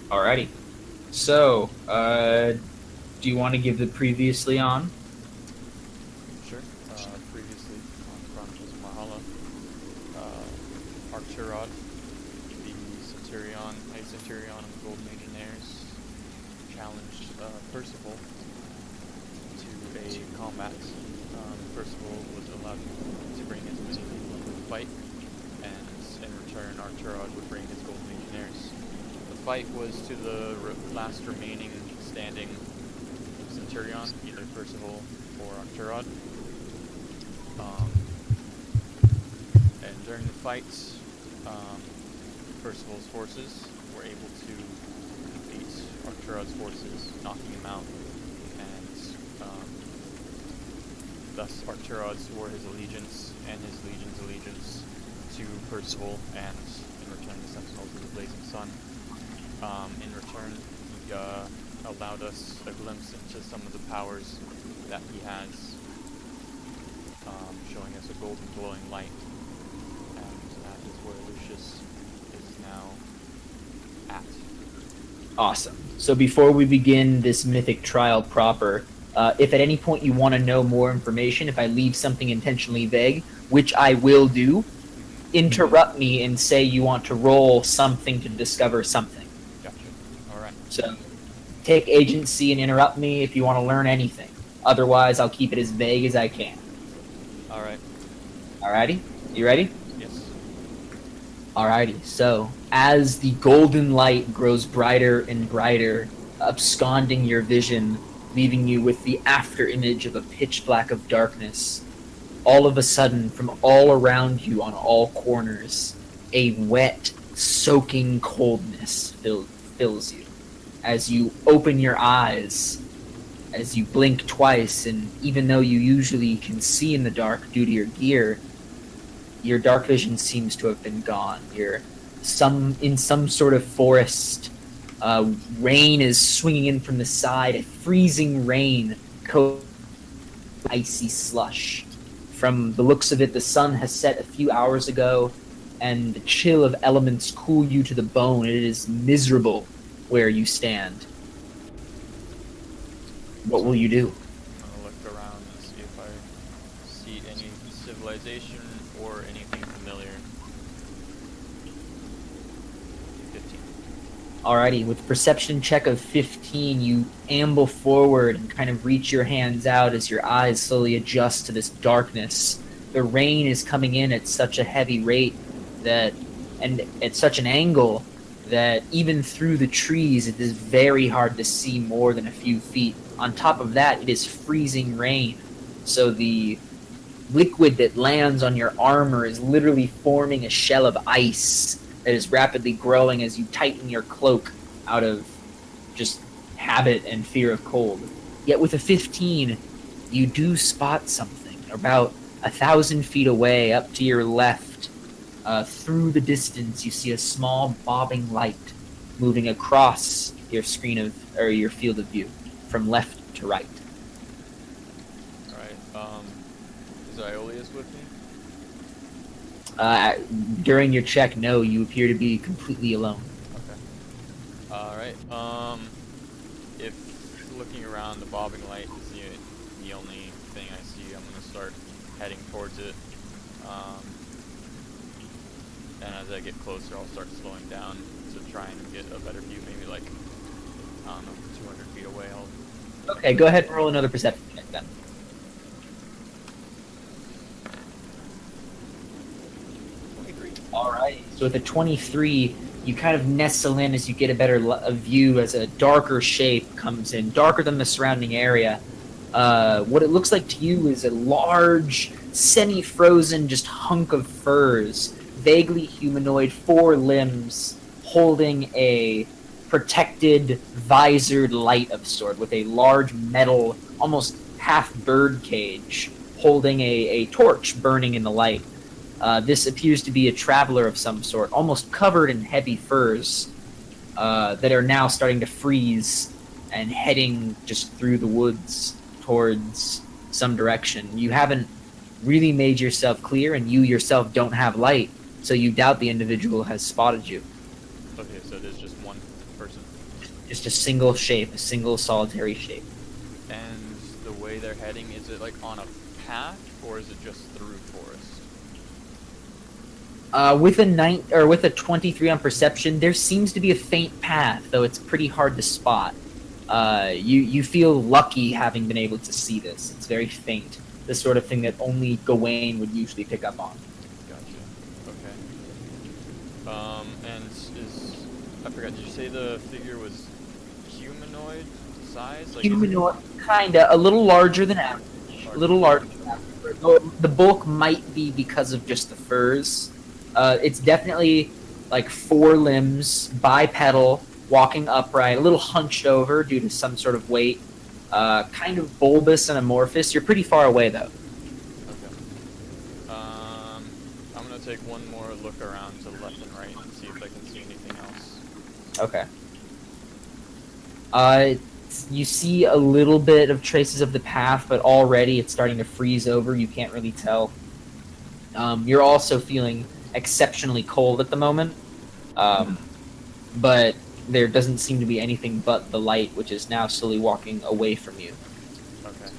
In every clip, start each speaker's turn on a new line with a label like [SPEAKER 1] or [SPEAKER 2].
[SPEAKER 1] Alrighty. So, do you want to give the previously on?
[SPEAKER 2] Sure. Previously on Chronicles of Marhala, Arcturod, the Centurion of the Golden Legionnaires, challenged Percival to a combat. Percival was allowed to bring as many people into the fight, and in return, Arcturod would bring his Golden Legionnaires. The fight was to the last remaining standing Centurion, either Percival or Arcturod. And during the fight, Percival's forces were able to defeat Arcturod's forces, knocking him out, and thus Arcturod swore his allegiance and his legion's allegiance to Percival, and in return the Sentinels of the Blazing Sun. In return, he allowed us a glimpse into some of the powers that he has, showing us a golden glowing light, and that is where Lucius is now at.
[SPEAKER 1] Awesome. So before we begin this mythic trial proper, if at any point you want to know more information, if I leave something intentionally vague, which I will do, interrupt me and say you want to roll something to discover something.
[SPEAKER 2] Gotcha. Alright.
[SPEAKER 1] So take agency and interrupt me if you want to learn anything. Otherwise, I'll keep it as vague as I can.
[SPEAKER 2] Alright.
[SPEAKER 1] Alrighty? You ready?
[SPEAKER 2] Yes.
[SPEAKER 1] Alrighty. So, as the golden light grows brighter and brighter, absconding your vision, leaving you with the after image of a pitch black of darkness, all of a sudden, from all around you on all corners, a wet, soaking coldness fills you. As you open your eyes, as you blink twice, and even though you usually can see in the dark due to your gear, your dark vision seems to have been gone. You're in some sort of forest. Rain is swinging in from the side, a freezing rain, icy slush. From the looks of it, the sun has set a few hours ago, and the chill of elements cool you to the bone. It is miserable where you stand. What will you do?
[SPEAKER 2] I'm gonna look around and see if I see any civilization or anything familiar. 15.
[SPEAKER 1] Alrighty, with a perception check of 15, you amble forward and kind of reach your hands out as your eyes slowly adjust to this darkness. The rain is coming in at such a heavy rate and at such an angle that even through the trees it is very hard to see more than a few feet. On top of that, it is freezing rain, so the liquid that lands on your armor is literally forming a shell of ice that is rapidly growing as you tighten your cloak out of just habit and fear of cold. Yet with a 15, you do spot something about 1,000 feet away, up to your left. Through the distance, you see a small bobbing light moving across your your field of view, from left to right.
[SPEAKER 2] Alright, is Iolius with me?
[SPEAKER 1] During your check, no, you appear to be completely alone.
[SPEAKER 2] Okay. Alright, if looking around, the bobbing light is the only thing I see, I'm gonna start heading towards it. And as I get closer, I'll start slowing down to try and get a better view, maybe like, I don't know, 200 feet away.
[SPEAKER 1] Okay, go ahead and roll another perception check then. Alright, so with a 23, you kind of nestle in as you get a better view as a darker shape comes in, darker than the surrounding area. What it looks like to you is a large, semi-frozen just hunk of furs, vaguely humanoid, 4 limbs, holding a protected, visored light of sort, with a large metal, almost half-bird cage, holding a torch burning in the light. This appears to be a traveler of some sort, almost covered in heavy furs that are now starting to freeze and heading just through the woods towards some direction. You haven't really made yourself clear, and you yourself don't have light, so you doubt the individual has spotted you.
[SPEAKER 2] Okay, so there's just one person.
[SPEAKER 1] Just a single shape, a single solitary shape.
[SPEAKER 2] And the way they're heading, is it like on a path or is it just through forest?
[SPEAKER 1] With a 23 on perception, there seems to be a faint path, though it's pretty hard to spot. You feel lucky having been able to see this. It's very faint, the sort of thing that only Gawain would usually pick up on.
[SPEAKER 2] Gotcha. Okay. And I forgot, did you say the figure was humanoid size? Like,
[SPEAKER 1] Humanoid, kinda, a little larger than average. A little larger than average. The bulk might be because of just the furs. It's definitely like 4 limbs, bipedal, walking upright, a little hunched over due to some sort of weight. Kind of bulbous and amorphous. You're pretty far away though.
[SPEAKER 2] Okay. I'm gonna take one more look around to the left and right and see if I can see anything else.
[SPEAKER 1] Okay. You see a little bit of traces of the path, but already it's starting to freeze over. You can't really tell. You're also feeling exceptionally cold at the moment, but there doesn't seem to be anything but the light, which is now slowly walking away from you.
[SPEAKER 2] Okay.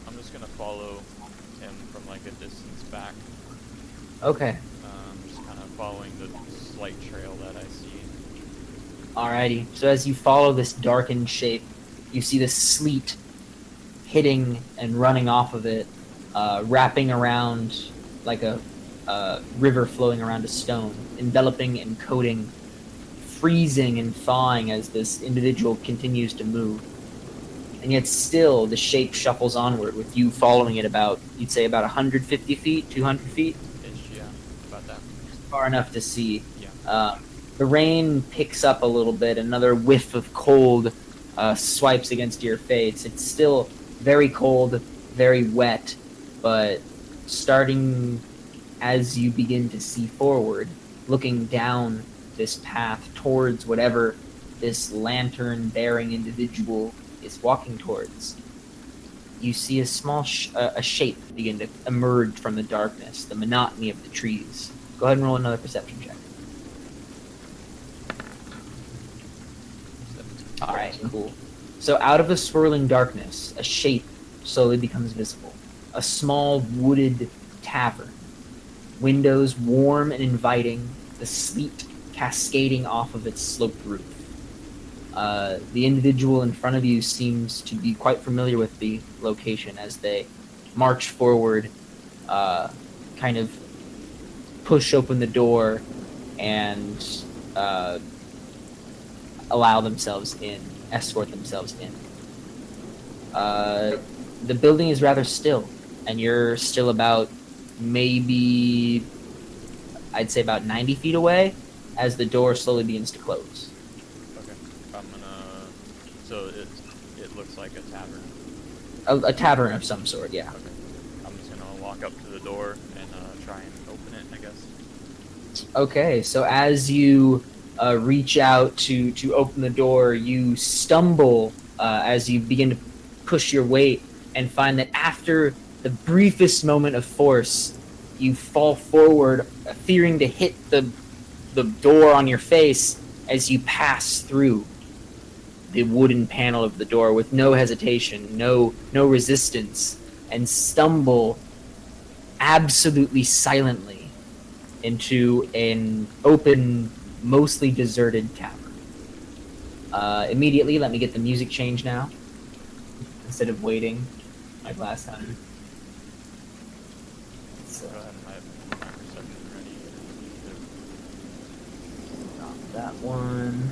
[SPEAKER 2] I'm just gonna follow him from like a distance back.
[SPEAKER 1] Okay.
[SPEAKER 2] Just kind of following the slight trail that I see.
[SPEAKER 1] Alrighty. So as you follow this darkened shape, you see the sleet hitting and running off of it, wrapping around like a river flowing around a stone, enveloping and coating, freezing and thawing as this individual continues to move. And yet still, the shape shuffles onward, with you following it about, you'd say about 150 feet, 200 feet?
[SPEAKER 2] Ish, yeah, about that.
[SPEAKER 1] Far enough to see.
[SPEAKER 2] Yeah.
[SPEAKER 1] The rain picks up a little bit, another whiff of cold swipes against your face. It's still very cold, very wet, but starting as you begin to see forward, looking down this path towards whatever this lantern-bearing individual is walking towards, you see a small a shape begin to emerge from the darkness, the monotony of the trees. Go ahead and roll another perception check. Alright, cool. So out of the swirling darkness, a shape slowly becomes visible. A small wooded tavern. Windows warm and inviting, the sleet cascading off of its sloped roof. The individual in front of you seems to be quite familiar with the location as they march forward, kind of push open the door and allow themselves in, escort themselves in. The building is rather still, and you're still about maybe, I'd say about 90 feet away as the door slowly begins to close.
[SPEAKER 2] Okay. So it looks like a tavern.
[SPEAKER 1] A tavern of some sort, yeah.
[SPEAKER 2] Okay. I'm just gonna walk up to the door and try and open it, I guess.
[SPEAKER 1] Okay, so as you reach out to open the door, you stumble as you begin to push your weight and find that after the briefest moment of force, you fall forward, fearing to hit the door on your face as you pass through the wooden panel of the door with no hesitation, no resistance, and stumble absolutely silently into an open, mostly deserted tavern. Immediately, let me get the music change now, instead of waiting like last time.
[SPEAKER 2] Go ahead and have my perception ready.
[SPEAKER 1] Stop that one.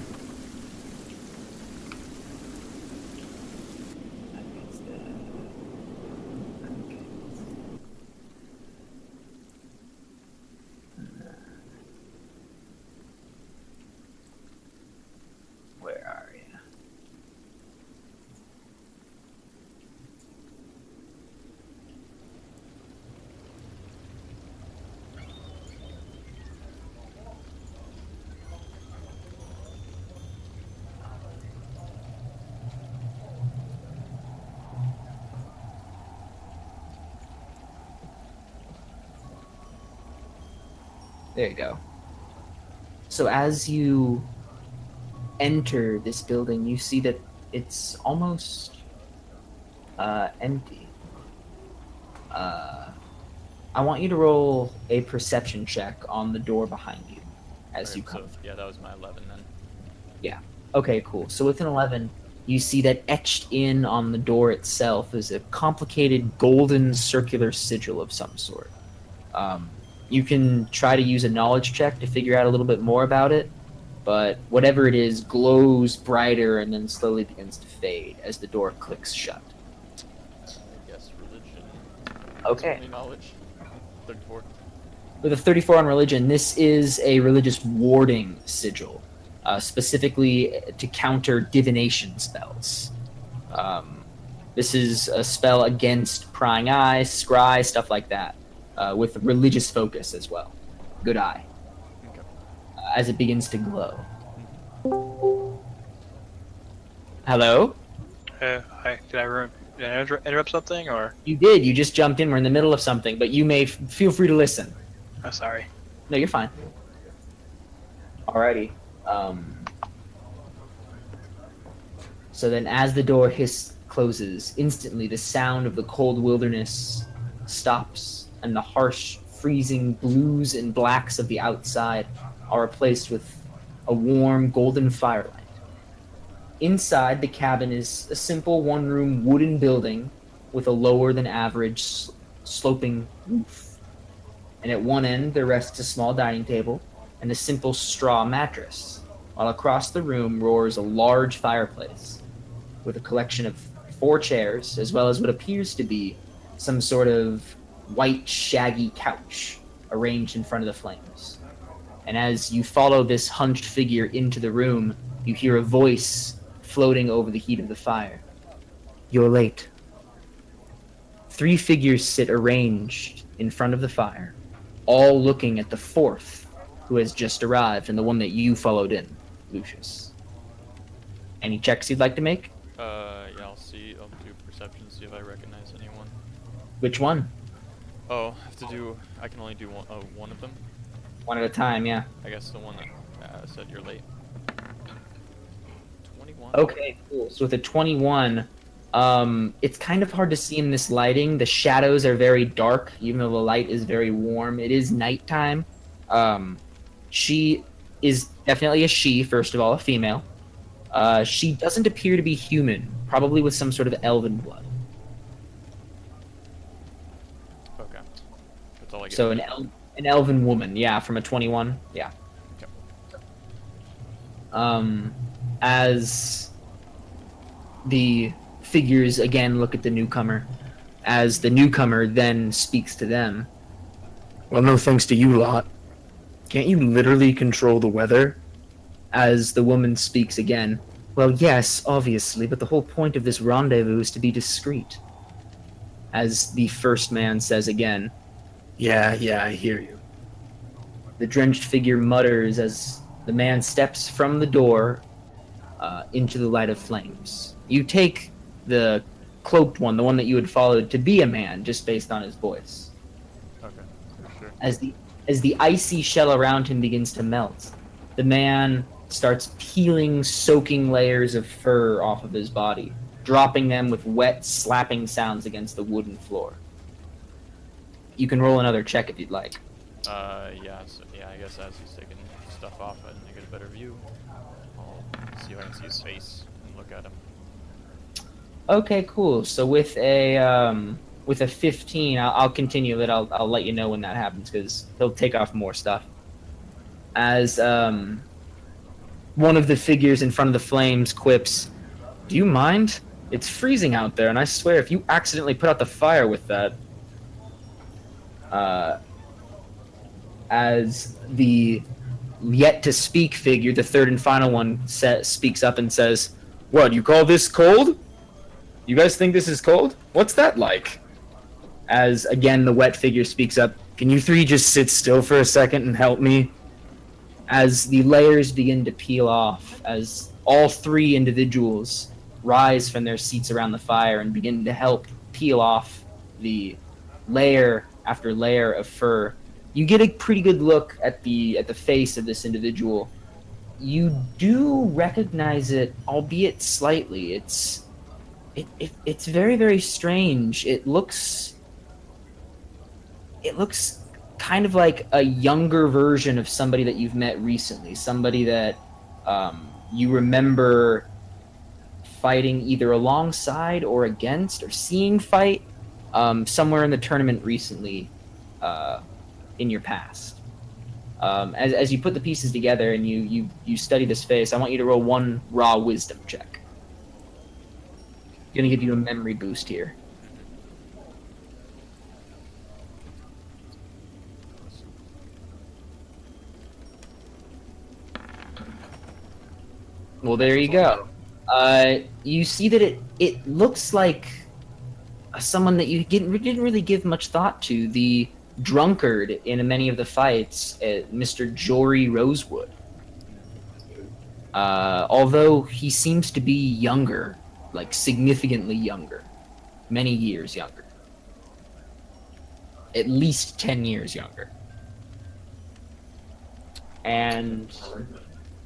[SPEAKER 1] Where are you? There you go. So as you enter this building, you see that it's almost empty. I want you to roll a perception check on the door behind you as
[SPEAKER 2] Okay,
[SPEAKER 1] you come.
[SPEAKER 2] so yeah, that was my 11 then.
[SPEAKER 1] Yeah. Okay, cool. So with an 11, you see that etched in on the door itself is a complicated golden circular sigil of some sort. You can try to use a knowledge check to figure out a little bit more about it, but whatever it is glows brighter and then slowly begins to fade as the door clicks shut.
[SPEAKER 2] I guess religion.
[SPEAKER 1] Okay.
[SPEAKER 2] Only knowledge. 34.
[SPEAKER 1] With a 34 on religion, this is a religious warding sigil, specifically to counter divination spells. This is a spell against prying eyes, scry, stuff like that, with religious focus as well. Good eye.
[SPEAKER 2] Okay.
[SPEAKER 1] As it begins to glow. Hello?
[SPEAKER 3] Hi. Did I interrupt something, or?
[SPEAKER 1] You did. You just jumped in. We're in the middle of something, but you may feel free to listen.
[SPEAKER 3] Oh, sorry.
[SPEAKER 1] No, you're fine. Alrighty. So then as the door closes, instantly the sound of the cold wilderness stops, and the harsh, freezing blues and blacks of the outside are replaced with a warm, golden firelight. Inside, the cabin is a simple one-room wooden building with a lower-than-average sloping roof. And at one end, there rests a small dining table and a simple straw mattress, while across the room roars a large fireplace with a collection of 4 chairs, as well as what appears to be some sort of white, shaggy couch arranged in front of the flames. And as you follow this hunched figure into the room, you hear a voice floating over the heat of the fire. You're late. 3 figures sit arranged in front of the fire, all looking at the 4th, who has just arrived, and the one that you followed in, Lucius. Any checks you'd like to make?
[SPEAKER 2] Yeah, I'll do perception, see if I recognize anyone.
[SPEAKER 1] Which one?
[SPEAKER 2] Oh, I can only do one of them.
[SPEAKER 1] One at a time, yeah.
[SPEAKER 2] I guess the one that said you're late. 21.
[SPEAKER 1] Okay, cool. So with a 21, it's kind of hard to see in this lighting. The shadows are very dark, even though the light is very warm. It is nighttime. She is definitely a she, first of all, a female. She doesn't appear to be human, probably with some sort of elven blood.
[SPEAKER 2] Okay. That's all I get.
[SPEAKER 1] So an elven woman, yeah, from a 21, yeah.
[SPEAKER 2] Okay.
[SPEAKER 1] As the figures again look at the newcomer, as the newcomer then speaks to them. Well, no thanks to you lot. Can't you literally control the weather? As the woman speaks again. Well, yes, obviously, but the whole point of this rendezvous is to be discreet. As the first man says again. Yeah, I hear you. The drenched figure mutters as the man steps from the door into the light of flames. You take the cloaked one, the one that you had followed, to be a man, just based on his voice.
[SPEAKER 2] Okay. Sure.
[SPEAKER 1] As the icy shell around him begins to melt, the man starts peeling, soaking layers of fur off of his body, dropping them with wet, slapping sounds against the wooden floor. You can roll another check if you'd like.
[SPEAKER 2] I guess as he's taking stuff off and I get a better view, I'll see if I can see his face and look at him.
[SPEAKER 1] Okay, cool. So with a 15, I'll continue, but I'll let you know when that happens because he'll take off more stuff. As one of the figures in front of the flames quips, "Do you mind? It's freezing out there, and I swear if you accidentally put out the fire with that." As the yet-to-speak figure, the third and final one, speaks up and says, "What, you call this cold? You guys think this is cold? What's that like?" As, again, the wet figure speaks up, "Can you 3 just sit still for a second and help me?" As the layers begin to peel off, as all 3 individuals rise from their seats around the fire and begin to help peel off the layer after layer of fur, you get a pretty good look at the face of this individual. You do recognize it, albeit slightly. It's very, very strange. It looks kind of like a younger version of somebody that you've met recently, somebody that you remember fighting either alongside or against, or seeing fight somewhere in the tournament recently in your past. As you put the pieces together and you study this face, I want you to roll one raw wisdom check. Gonna give you a memory boost here. Well, there you go. You see that it looks like someone that you didn't really give much thought to. The drunkard in many of the fights, Mr. Jory Rosewood. Although he seems to be younger, like significantly younger, many years younger. At least 10 years younger. And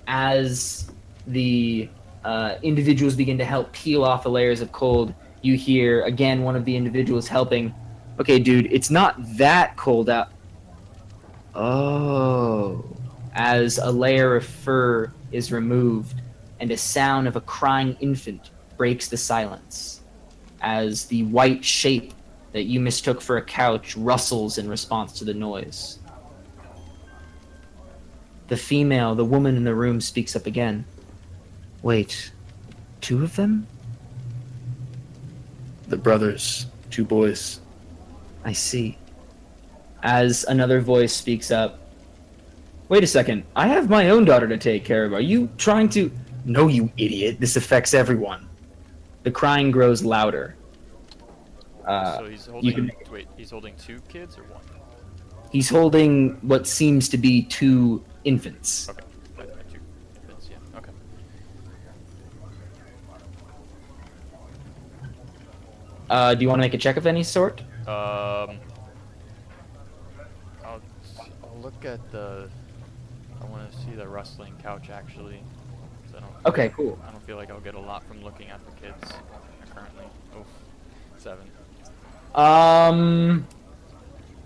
[SPEAKER 1] as the individuals begin to help peel off the layers of cold, you hear, again, one of the individuals helping, okay, dude, it's not that cold out. Oh. As a layer of fur is removed, and a sound of a crying infant breaks the silence, as the white shape that you mistook for a couch rustles in response to the noise. The female, the woman in the room, speaks up again. Wait, 2 of them?
[SPEAKER 4] The brothers, 2 boys.
[SPEAKER 1] I see. As another voice speaks up. Wait a second, I have my own daughter to take care of. Are you trying to... No, you idiot. This affects everyone. The crying grows louder.
[SPEAKER 2] So he's holding...
[SPEAKER 1] can-
[SPEAKER 2] Wait, he's holding 2 kids or 1?
[SPEAKER 1] He's holding what seems to be 2 infants.
[SPEAKER 2] Okay. 2 infants, yeah. Okay.
[SPEAKER 1] Do you want to make a check of any sort?
[SPEAKER 2] I'll look at the... I want to see the rustling couch, actually. 'Cause I don't feel
[SPEAKER 1] Okay,
[SPEAKER 2] like-
[SPEAKER 1] cool.
[SPEAKER 2] I don't feel like I'll get a lot from looking at the kids currently. Oof. 7.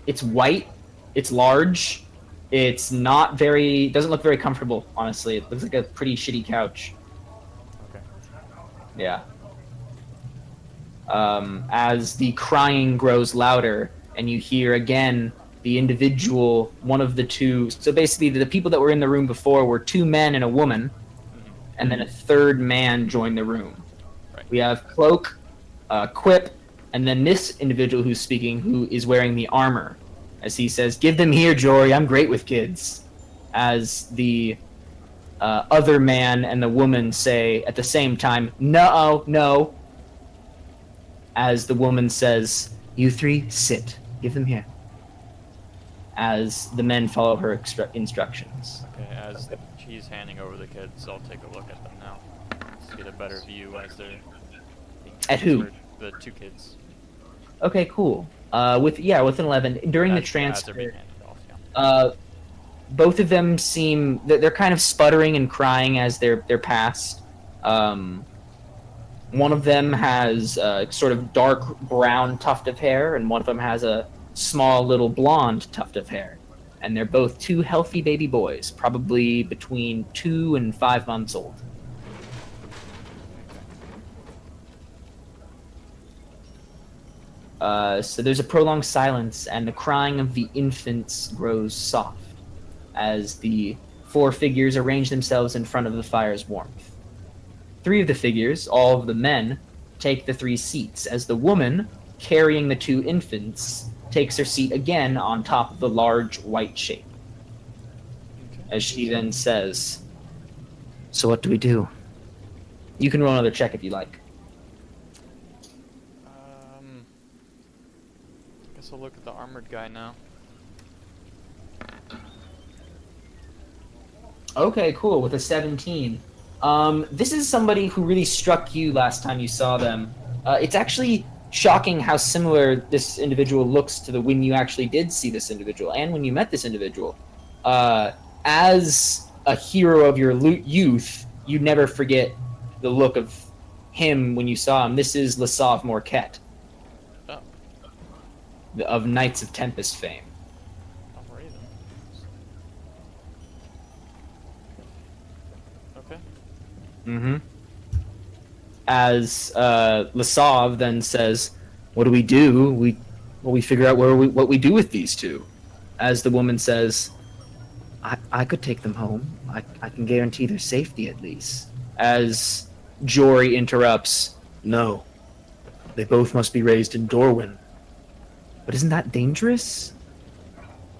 [SPEAKER 1] It's white. It's large. It's not very... Doesn't look very comfortable, honestly. It looks like a pretty shitty couch.
[SPEAKER 2] Okay.
[SPEAKER 1] Yeah. As the crying grows louder, and you hear again the individual, one of the 2. So basically, the people that were in the room before were 2 men and a woman, and then a 3rd man joined the room.
[SPEAKER 2] Right.
[SPEAKER 1] We have Cloak, Quip, and then this individual who's speaking, who is wearing the armor, as he says, "Give them here, Jory. I'm great with kids." As the other man and the woman say at the same time, "No, no." As the woman says, "You 3, sit. Give them here." As the men follow her instructions.
[SPEAKER 2] Okay, as she's handing over the kids, I'll take a look at them now. Let's get a better view as they're being
[SPEAKER 1] At who?
[SPEAKER 2] transferred. The 2 kids.
[SPEAKER 1] Okay, cool. With an 11 during the
[SPEAKER 2] As they're being
[SPEAKER 1] transfer,
[SPEAKER 2] handed off, yeah.
[SPEAKER 1] both of them seem they're kind of sputtering and crying as they're passed. One of them has sort of dark brown tuft of hair, and one of them has a small little blonde tuft of hair. And they're both 2 healthy baby boys, probably between 2 and 5 months old. So there's a prolonged silence, and the crying of the infants grows soft as the 4 figures arrange themselves in front of the fire's warmth. 3 of the figures, all of the men, take the 3 seats, as the woman, carrying the 2 infants, takes her seat again on top of the large white shape.
[SPEAKER 2] Okay.
[SPEAKER 1] As she then says, "So what do we do?" You can roll another check if you like.
[SPEAKER 2] Guess I'll look at the armored guy now.
[SPEAKER 1] Okay, cool. With a 17. This is somebody who really struck you last time you saw them. It's actually shocking how similar this individual looks to the when you actually did see this individual and when you met this individual. As a hero of your youth, you never forget the look of him when you saw him. This is Lasav Morquette
[SPEAKER 2] Oh,
[SPEAKER 1] of Knights of Tempus fame.
[SPEAKER 2] alright then. Okay.
[SPEAKER 1] Mm-hmm. As Lasav then says, "What do? We figure out what we do with these two." As the woman says, I could take them home. I can guarantee their safety at least." As Jory interrupts,
[SPEAKER 4] No. They both must be raised in Dorwyn.
[SPEAKER 1] "But isn't that dangerous?"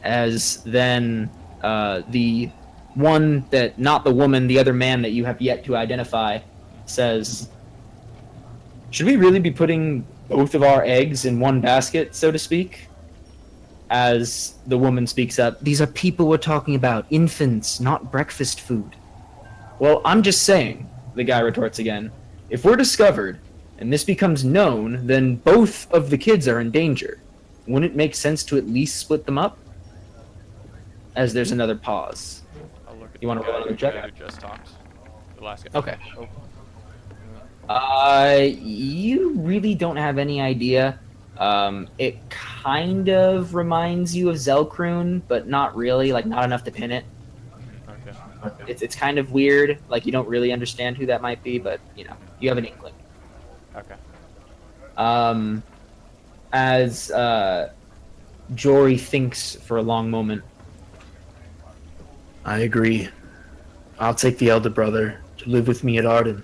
[SPEAKER 1] As then the one that, not the woman, the other man that you have yet to identify, says, "Should we really be putting both of our eggs in one basket, so to speak?" As the woman speaks up, "These are people we're talking about, infants, not breakfast food." "Well, I'm just saying," the guy retorts again, "if we're discovered and this becomes known, then both of the kids are in danger. Wouldn't it make sense to at least split them up?" As there's another pause.
[SPEAKER 2] I'll look at
[SPEAKER 1] You wanna
[SPEAKER 2] the
[SPEAKER 1] roll
[SPEAKER 2] guy
[SPEAKER 1] another check?
[SPEAKER 2] who just talked. The last guy.
[SPEAKER 1] Okay.
[SPEAKER 2] Oh.
[SPEAKER 1] You really don't have any idea. It kind of reminds you of Zelkroon, but not really, like not enough to pin it.
[SPEAKER 2] Okay.
[SPEAKER 1] It's kind of weird, like you don't really understand who that might be, but you know, you have an inkling.
[SPEAKER 2] Okay.
[SPEAKER 1] As Jory thinks for a long moment.
[SPEAKER 4] I agree. I'll take the elder brother to live with me at Arden.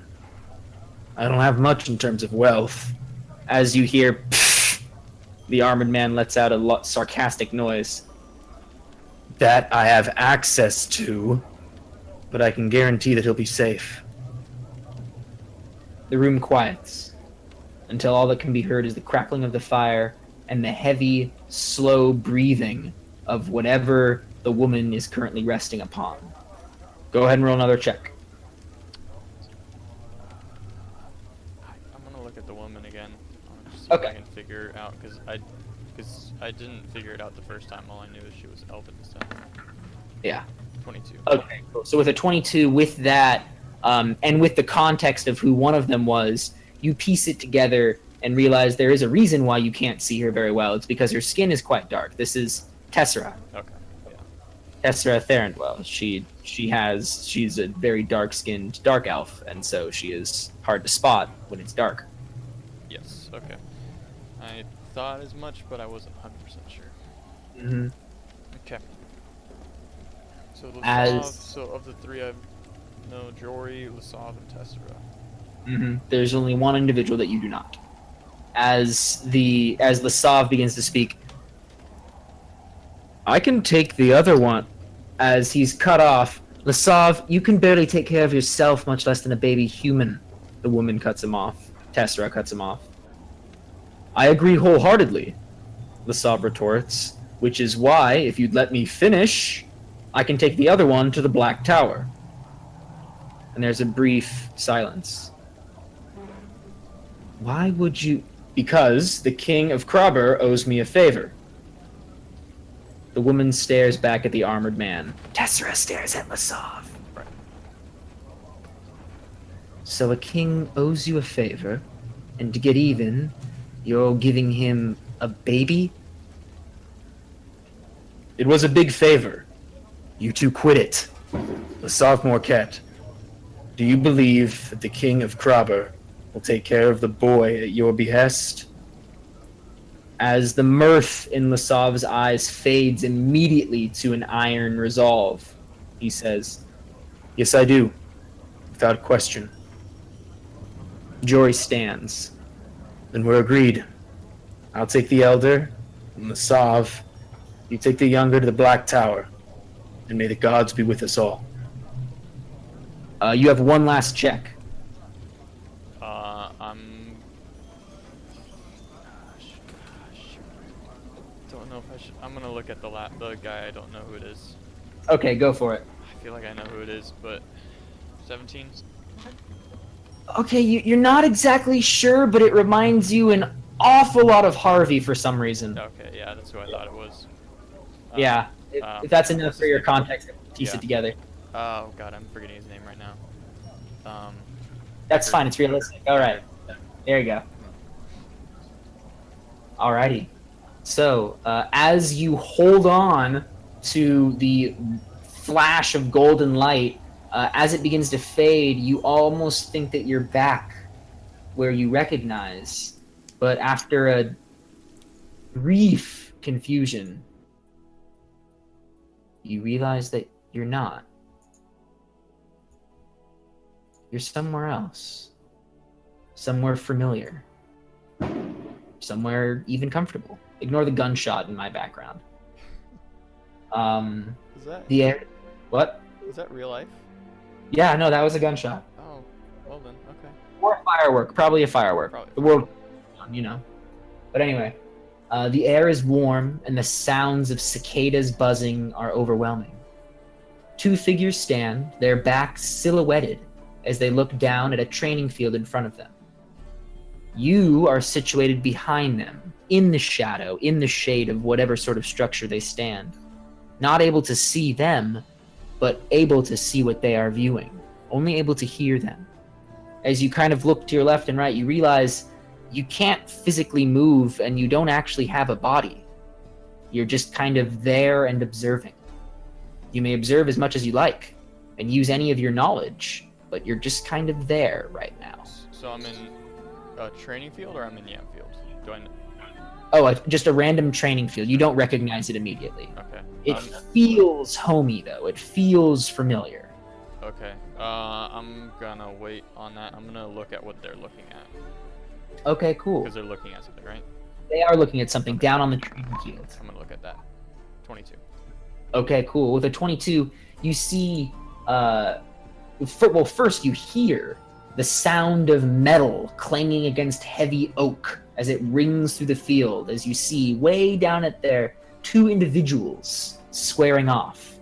[SPEAKER 4] I don't have much in terms of wealth.
[SPEAKER 1] As you hear, "Pfft," the armored man lets out a sarcastic noise.
[SPEAKER 4] That I have access to, but I can guarantee that he'll be safe.
[SPEAKER 1] The room quiets until all that can be heard is the crackling of the fire and the heavy, slow breathing of whatever the woman is currently resting upon. Go ahead and roll another check.
[SPEAKER 2] I'm gonna look at the woman again. Just see
[SPEAKER 1] Okay.
[SPEAKER 2] if I can figure it out because I didn't figure it out the first time. All I knew is she was elven and stuff.
[SPEAKER 1] Yeah.
[SPEAKER 2] 22.
[SPEAKER 1] Okay, cool. So with a 22, with that, and with the context of who one of them was, you piece it together and realize there is a reason why you can't see her very well. It's because her skin is quite dark. This is Tessera.
[SPEAKER 2] Okay. Yeah.
[SPEAKER 1] Tessera Therendwell. She's a very dark-skinned dark elf, and so she is hard to spot when it's dark.
[SPEAKER 2] Yes. Okay. I thought as much, but I wasn't 100% sure.
[SPEAKER 1] Mm-hmm.
[SPEAKER 2] Okay. So
[SPEAKER 1] As-
[SPEAKER 2] so of the three, I know Jory, Lasav, and Tessera.
[SPEAKER 1] Mm-hmm. There's only one individual that you do not. As Lasav begins to speak, "I can take the other one." As he's cut off, "Lasav, you can barely take care of yourself, much less than a baby human." The woman cuts him off. Tessera cuts him off. "I agree wholeheartedly," Lasav retorts, "which is why, if you'd let me finish, I can take the other one to the Black Tower." And there's a brief silence. "Why would you?" "Because the king of Craburgh owes me a favor." The woman stares back at the armored man. Tessera stares at Lasav.
[SPEAKER 2] Right.
[SPEAKER 1] "So a king owes you a favor, and to get even, you're giving him a baby?"
[SPEAKER 4] It was a big favor. You two quit it. Lasav Morquette, do you believe that the king of Craburgh will take care of the boy at your behest?
[SPEAKER 1] As the mirth in Lasav's eyes fades immediately to an iron resolve, he says,
[SPEAKER 4] Yes, I do. Without question.
[SPEAKER 1] Jory stands.
[SPEAKER 4] Then we're agreed. I'll take the elder, and Lasav, you take the younger to the Black Tower. And may the gods be with us all.
[SPEAKER 1] You have one last check.
[SPEAKER 2] I'm. Don't know if I should. I'm gonna look at the guy. I don't know who it is.
[SPEAKER 1] Okay, go for it.
[SPEAKER 2] I feel like I know who it is, but 17.
[SPEAKER 1] Okay, you're not exactly sure, but it reminds you an awful lot of Harvey for some reason.
[SPEAKER 2] Okay, yeah, that's who I thought it was.
[SPEAKER 1] Yeah, if that's enough
[SPEAKER 2] what's
[SPEAKER 1] for
[SPEAKER 2] his
[SPEAKER 1] your
[SPEAKER 2] name?
[SPEAKER 1] context, piece
[SPEAKER 2] Yeah.
[SPEAKER 1] it together.
[SPEAKER 2] Oh god, I'm forgetting his name right now.
[SPEAKER 1] That's
[SPEAKER 2] Deckard.
[SPEAKER 1] fine, it's realistic. Alright, there you go. Alrighty. So, as you hold on to the flash of golden light, as it begins to fade, you almost think that you're back where you recognize. But after a brief confusion, you realize that you're not. You're somewhere else. Somewhere familiar. Somewhere even comfortable. Ignore the gunshot in my background.
[SPEAKER 2] Is that
[SPEAKER 1] The air. What?
[SPEAKER 2] is that real life?
[SPEAKER 1] Yeah, no, that was a gunshot.
[SPEAKER 2] Oh, well then, okay.
[SPEAKER 1] Or a firework. Probably a firework.
[SPEAKER 2] Probably.
[SPEAKER 1] The world, you know. But anyway, the air is warm, and the sounds of cicadas buzzing are overwhelming. Two figures stand, their backs silhouetted, as they look down at a training field in front of them. You are situated behind them, in the shadow, in the shade of whatever sort of structure they stand. Not able to see them, but able to see what they are viewing. Only able to hear them. As you kind of look to your left and right, you realize you can't physically move and you don't actually have a body. You're just kind of there and observing. You may observe as much as you like and use any of your knowledge, but you're just kind of there right now.
[SPEAKER 2] So I'm in a training field or I'm in Yam field? Do I know?
[SPEAKER 1] Oh, just a random training field. You don't recognize it immediately.
[SPEAKER 2] Okay.
[SPEAKER 1] It feels homey, though. It feels familiar.
[SPEAKER 2] Okay. I'm gonna wait on that. I'm gonna look at what they're looking at.
[SPEAKER 1] Okay, cool.
[SPEAKER 2] Because they're looking at something, right?
[SPEAKER 1] They are looking at something down on the training field.
[SPEAKER 2] I'm gonna look at that. 22.
[SPEAKER 1] Okay, cool. With a 22, you see, first you hear the sound of metal clanging against heavy oak as it rings through the field, as you see way down at there, two individuals squaring off.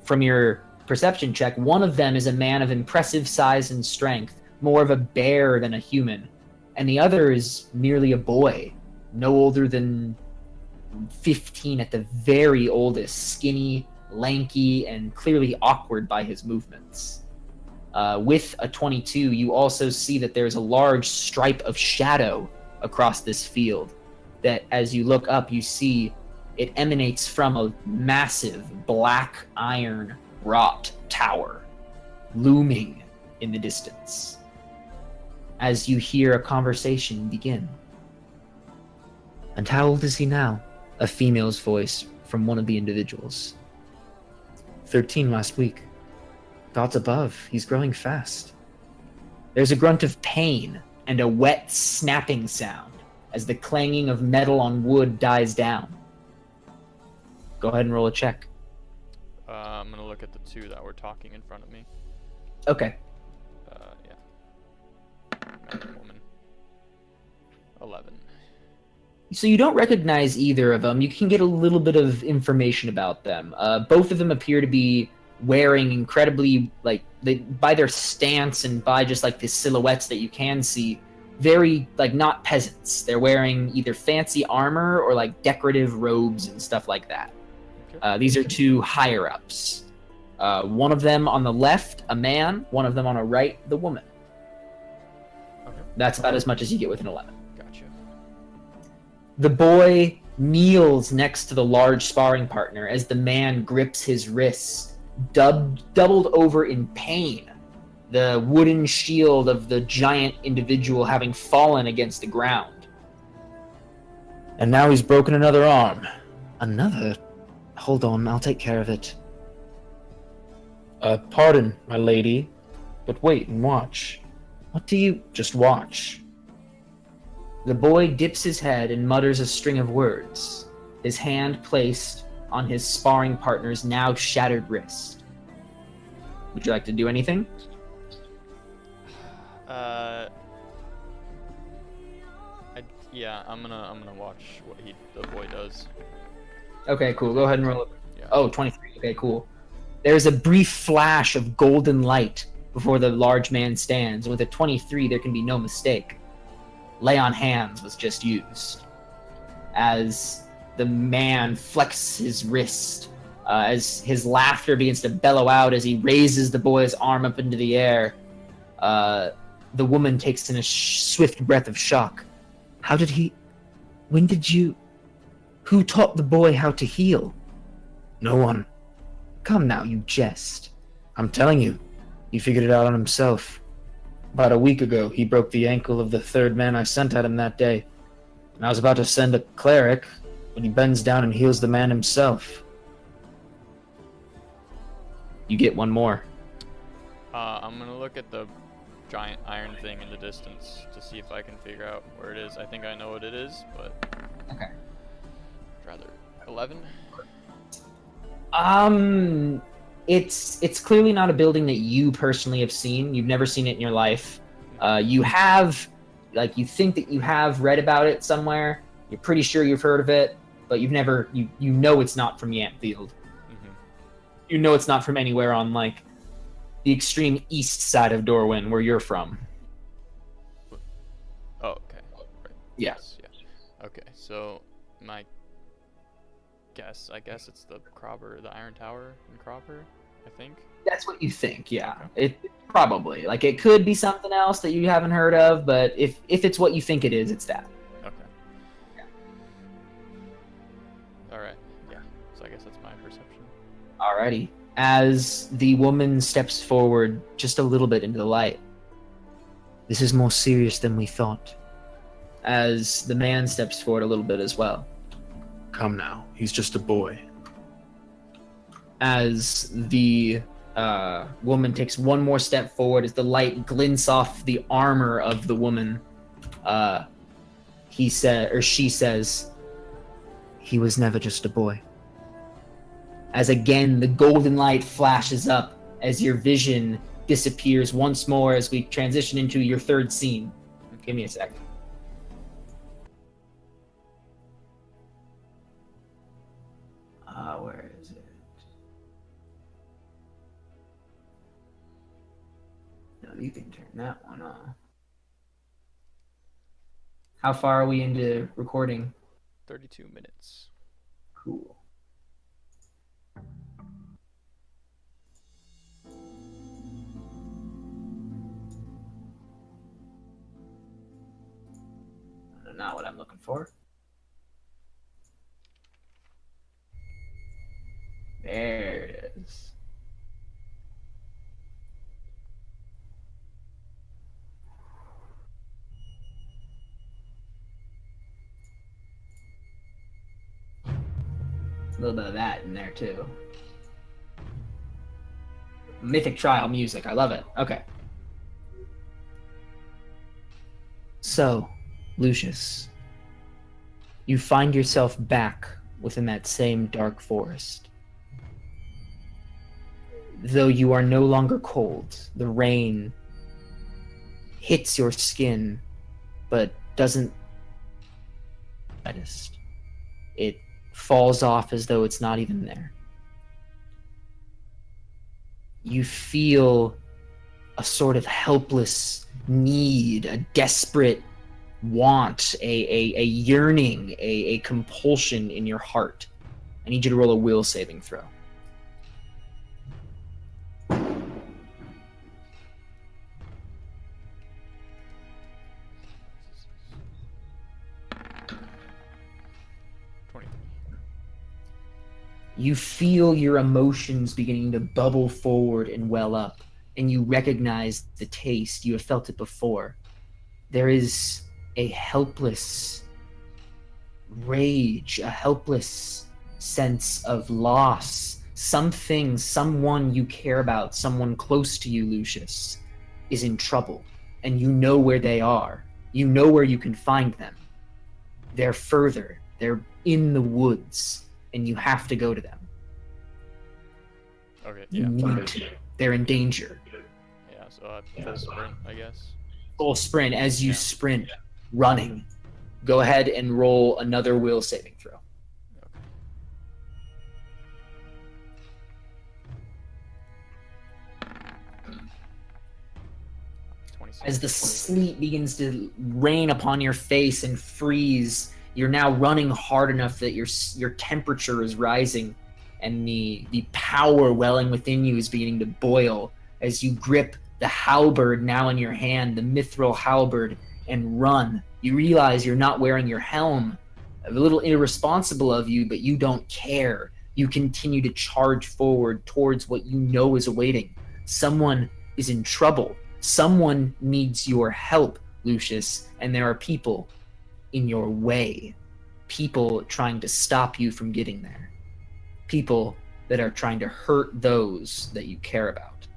[SPEAKER 1] From your perception check, one of them is a man of impressive size and strength, more of a bear than a human, and the other is merely a boy, no older than 15 at the very oldest, skinny, lanky, and clearly awkward by his movements. With a 22, you also see that there's a large stripe of shadow across this field that, as you look up, you see it emanates from a massive black iron wrought tower looming in the distance. As you hear a conversation begin. And how old is he now? A female's voice from one of the individuals. 13 last week. Gods above, he's growing fast. There's a grunt of pain and a wet snapping sound as the clanging of metal on wood dies down. Go ahead and roll a check.
[SPEAKER 2] I'm gonna look at the two that were talking in front of me.
[SPEAKER 1] Okay.
[SPEAKER 2] Yeah. Man and woman. 11.
[SPEAKER 1] So you don't recognize either of them. You can get a little bit of information about them. Both of them appear to be wearing incredibly, by their stance and by just like the silhouettes that you can see, very not peasants. They're wearing either fancy armor or decorative robes and stuff like that.
[SPEAKER 2] Okay.
[SPEAKER 1] These are two higher ups. One of them on the left, a man. One of them on the right, the woman.
[SPEAKER 2] Okay.
[SPEAKER 1] That's about as much as you get with an 11.
[SPEAKER 2] Gotcha.
[SPEAKER 1] The boy kneels next to the large sparring partner as the man grips his wrists, doubled over in pain, the wooden shield of the giant individual having fallen against the ground.
[SPEAKER 4] And now he's broken another arm.
[SPEAKER 1] Another? Hold on, I'll take care of it.
[SPEAKER 4] Pardon, my lady, but wait and watch.
[SPEAKER 1] What do you...
[SPEAKER 4] Just watch.
[SPEAKER 1] The boy dips his head and mutters a string of words, his hand placed on his sparring partner's now shattered wrist. Would you like to do anything?
[SPEAKER 2] Yeah, I'm gonna watch what the boy does.
[SPEAKER 1] Okay, cool. Go ahead and roll it.
[SPEAKER 2] Yeah.
[SPEAKER 1] Oh, 23. Okay, cool. There's a brief flash of golden light before the large man stands. With a 23, there can be no mistake. lay on hands was just used. As the man flexes his wrist, as his laughter begins to bellow out as he raises the boy's arm up into the air, the woman takes in a swift breath of shock. How did he... When did you... Who taught the boy how to heal?
[SPEAKER 4] No one.
[SPEAKER 1] Come now, you jest.
[SPEAKER 4] I'm telling you, he figured it out on himself. About a week ago, he broke the ankle of the third man I sent at him that day. And I was about to send a cleric when he bends down and heals the man himself.
[SPEAKER 1] You get one more.
[SPEAKER 2] I'm gonna look at the giant iron thing in the distance to see if I can figure out where it is. I think I know what it is, but
[SPEAKER 1] Okay.
[SPEAKER 2] rather 11.
[SPEAKER 1] It's clearly not a building that you personally have seen. You've never seen it in your life. You have, like, you think that you have read about it somewhere. You're pretty sure you've heard of it, but you've never, you know it's not from Yampfield.
[SPEAKER 2] Mm-hmm.
[SPEAKER 1] You know it's not from anywhere on, like, the extreme east side of Dorwyn, where you're from.
[SPEAKER 2] Oh, okay. Right.
[SPEAKER 1] Yeah.
[SPEAKER 2] Yes, yeah. Okay, so my guess, I guess it's the Craburgh, the Iron Tower in Craburgh, I think.
[SPEAKER 1] That's what you think, yeah. It probably. Like, it could be something else that you haven't heard of, but if it's what you think it is, it's that.
[SPEAKER 2] Okay.
[SPEAKER 1] Yeah.
[SPEAKER 2] Alright, yeah. So I guess that's my perception.
[SPEAKER 1] Alrighty. As the woman steps forward just a little bit into the light. This is more serious than we thought. As the man steps forward a little bit as well.
[SPEAKER 4] Come now, he's just a boy.
[SPEAKER 1] As the woman takes one more step forward, as the light glints off the armor of the woman, she says, he was never just a boy. As again, the golden light flashes up as your vision disappears once more as we transition into your third scene. Give me a sec. Where is it? No, you can turn that one off. How far are we into recording?
[SPEAKER 2] 32 minutes.
[SPEAKER 1] Cool. Not what I'm looking for. There it is. A little bit of that in there too. Mythic trial music, I love it. Okay. So, Lucius, you find yourself back within that same dark forest. Though you are no longer cold, the rain hits your skin, but doesn't. It falls off as though it's not even there. You feel a sort of helpless need, a desperate want, a yearning, a compulsion in your heart. I need you to roll a will saving throw. You feel your emotions beginning to bubble forward and well up, and you recognize the taste. You have felt it before. There is a helpless rage, a helpless sense of loss. Something, someone you care about, someone close to you, Lucius, is in trouble, and you know where they are. You know where you can find them. They're further. They're in the woods, and you have to go to them.
[SPEAKER 2] Okay,
[SPEAKER 1] You
[SPEAKER 2] yeah.
[SPEAKER 1] need to. They're in danger.
[SPEAKER 2] Yeah, so full sprint, I guess.
[SPEAKER 1] Full sprint. As you
[SPEAKER 2] Yeah.
[SPEAKER 1] sprint, running, go ahead and roll another will saving throw.
[SPEAKER 2] Okay. 26.
[SPEAKER 1] As the sleet begins to rain upon your face and freeze, you're now running hard enough that your temperature is rising, and the power welling within you is beginning to boil as you grip the halberd now in your hand, the mithril halberd, and run. You realize you're not wearing your helm. A little irresponsible of you, but you don't care. You continue to charge forward towards what you know is awaiting. Someone is in trouble. Someone needs your help, Lucius, and there are people in your way. People trying to stop you from getting there. People that are trying to hurt those that you care about.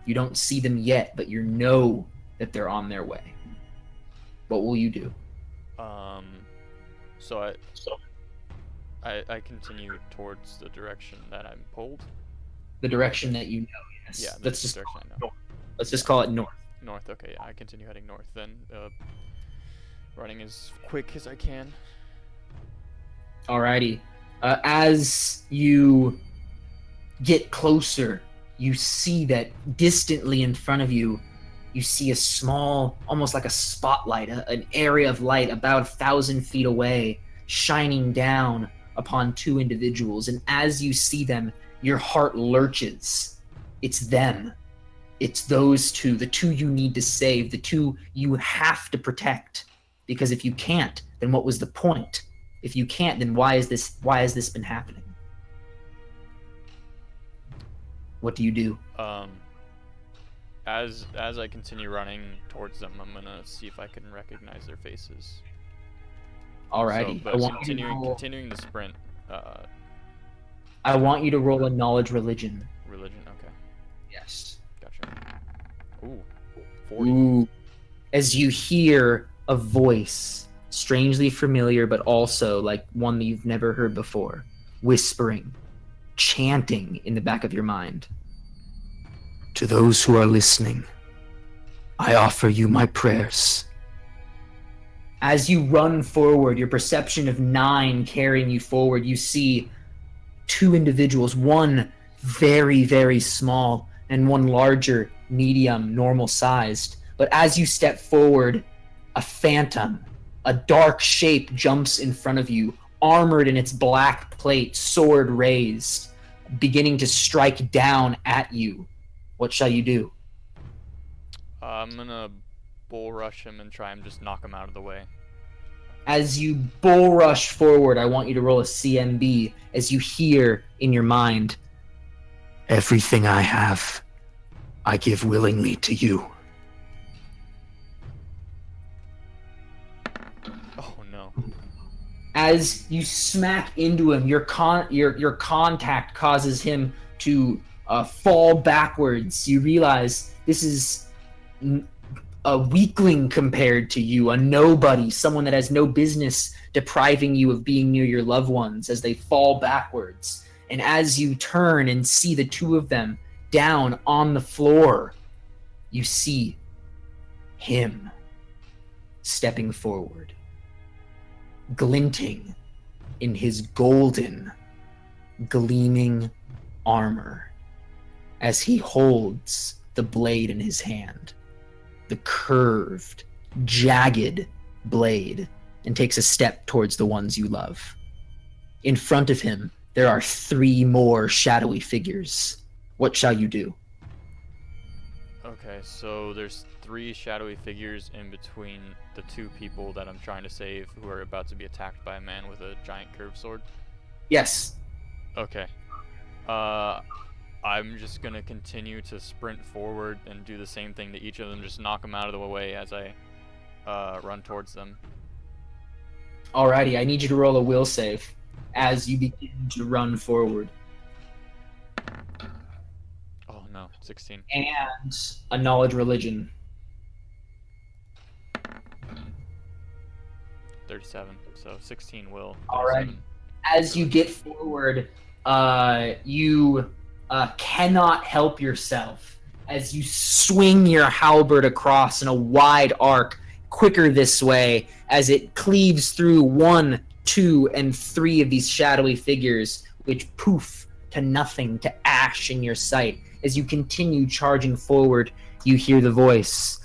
[SPEAKER 1] You don't see them yet, but you know that they're on their way. What will you do?
[SPEAKER 2] So I continue towards the direction that I'm pulled.
[SPEAKER 1] The direction that you know, yes.
[SPEAKER 2] Yeah,
[SPEAKER 1] Let's
[SPEAKER 2] the
[SPEAKER 1] just
[SPEAKER 2] direction I know.
[SPEAKER 1] Let's just call it north.
[SPEAKER 2] North, okay, yeah, I continue heading north then, running as quick as I can.
[SPEAKER 1] Alrighty. As you get closer, you see that distantly in front of you, you see a small, almost like a spotlight, an area of light about 1,000 feet away, shining down upon two individuals. And as you see them, your heart lurches. It's them. It's those two, the two you need to save, the two you have to protect. Because if you can't, then what was the point? If you can't, then why has this been happening? What do you do?
[SPEAKER 2] As I continue running towards them, I'm gonna see if I can recognize their faces.
[SPEAKER 1] Alrighty.
[SPEAKER 2] So, but continuing the sprint.
[SPEAKER 1] I want you to roll a knowledge religion.
[SPEAKER 2] Religion, okay.
[SPEAKER 1] Yes.
[SPEAKER 2] Gotcha. Ooh, 40.
[SPEAKER 1] Ooh. As you hear a voice, strangely familiar, but also like one that you've never heard before, whispering, chanting in the back of your mind. To those who are listening, I offer you my prayers. As you run forward, your perception of 9 carrying you forward, you see two individuals, one very, very small and one larger, medium, normal-sized. But as you step forward, a phantom, a dark shape jumps in front of you, armored in its black plate, sword raised, beginning to strike down at you. What shall you do?
[SPEAKER 2] I'm gonna bull rush him and try and just knock him out of the way.
[SPEAKER 1] As you bull rush forward, I want you to roll a CMB as you hear in your mind, everything I have, I give willingly to you.
[SPEAKER 2] Oh no.
[SPEAKER 1] As you smack into him, your contact causes him to fall backwards. You realize this is a weakling compared to you, a nobody, someone that has no business depriving you of being near your loved ones as they fall backwards. And as you turn and see the two of them down on the floor, you see him stepping forward, glinting in his golden, gleaming armor as he holds the blade in his hand, the curved, jagged blade, and takes a step towards the ones you love. In front of him, there are 3 more shadowy figures. What shall you do?
[SPEAKER 2] Okay, so there's 3 shadowy figures in between the 2 people that I'm trying to save who are about to be attacked by a man with a giant curved sword?
[SPEAKER 1] Yes.
[SPEAKER 2] Okay. I'm just gonna continue to sprint forward and do the same thing to each of them, just knock them out of the way as I run towards them.
[SPEAKER 1] Alrighty, I need you to roll a will save as you begin to run forward.
[SPEAKER 2] Oh no, 16.
[SPEAKER 1] And a knowledge religion.
[SPEAKER 2] 37, so 16 will.
[SPEAKER 1] Alright. As you get forward, you cannot help yourself as you swing your halberd across in a wide arc, quicker this way, as it cleaves through 1, 2, and 3 of these shadowy figures, which poof to nothing, to ash in your sight. As you continue charging forward, you hear the voice.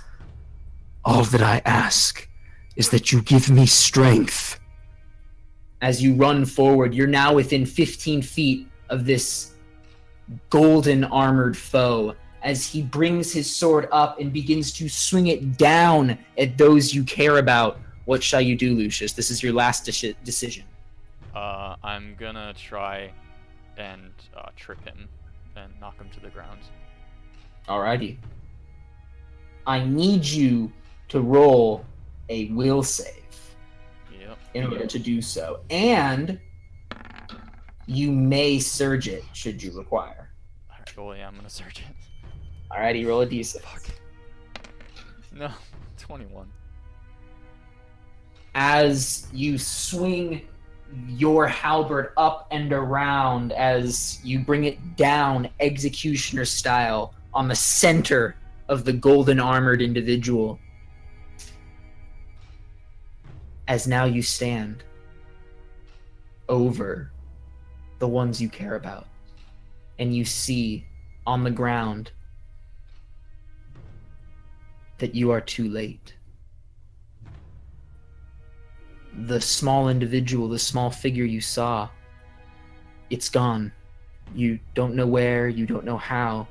[SPEAKER 4] All that I ask is that you give me strength.
[SPEAKER 1] As you run forward, you're now within 15 feet of this golden armored foe as he brings his sword up and begins to swing it down at those you care about. What shall you do, Lucius? This is your last decision.
[SPEAKER 2] I'm gonna try and trip him and knock him to the ground.
[SPEAKER 1] Alrighty. I need you to roll a will save
[SPEAKER 2] Yep.
[SPEAKER 1] in order to do so. And you may surge it should you require.
[SPEAKER 2] Alright, well, yeah, I'm gonna search it.
[SPEAKER 1] Alrighty, roll a d6.
[SPEAKER 2] No, 21.
[SPEAKER 1] As you swing your halberd up and around, as you bring it down executioner style on the center of the golden armored individual, as now you stand over the ones you care about, and you see on the ground that you are too late. The small individual, the small figure you saw, it's gone. You don't know where, you don't know how.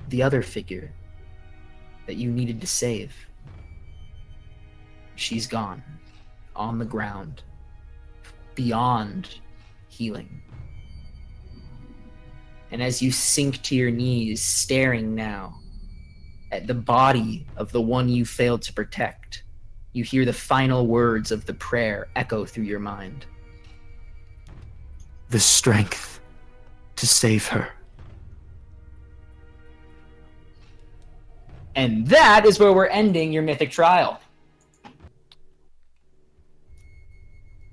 [SPEAKER 1] The other figure that you needed to save, she's gone, on the ground, beyond healing. And as you sink to your knees, staring now at the body of the one you failed to protect, you hear the final words of the prayer echo through your mind.
[SPEAKER 4] The strength to save her.
[SPEAKER 1] And that is where we're ending your mythic trial.